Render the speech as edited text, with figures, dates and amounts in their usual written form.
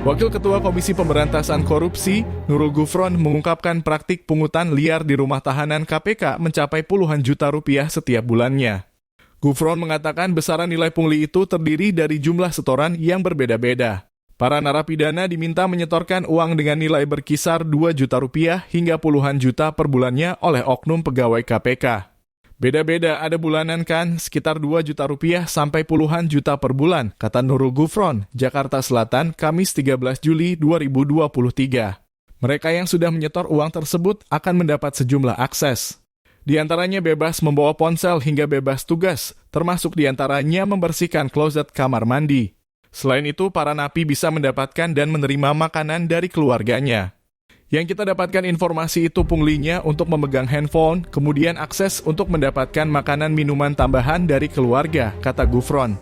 Wakil Ketua Komisi Pemberantasan Korupsi, Nurul Gufron, mengungkapkan praktik pungutan liar di rumah tahanan KPK mencapai puluhan juta rupiah setiap bulannya. Gufron mengatakan besaran nilai pungli itu terdiri dari jumlah setoran yang berbeda-beda. Para narapidana diminta menyetorkan uang dengan nilai berkisar 2 juta rupiah hingga puluhan juta per bulannya oleh oknum pegawai KPK. Beda-beda, ada bulanan kan, sekitar 2 juta rupiah sampai puluhan juta per bulan, kata Nurul Gufron, Jakarta Selatan, Kamis 13 Juli 2023. Mereka yang sudah menyetor uang tersebut akan mendapat sejumlah akses. Di antaranya bebas membawa ponsel hingga bebas tugas, termasuk di antaranya membersihkan kloset kamar mandi. Selain itu, para napi bisa mendapatkan dan menerima makanan dari keluarganya. Yang kita dapatkan informasi itu punglinya untuk memegang handphone, kemudian akses untuk mendapatkan makanan minuman tambahan dari keluarga, kata Gufron.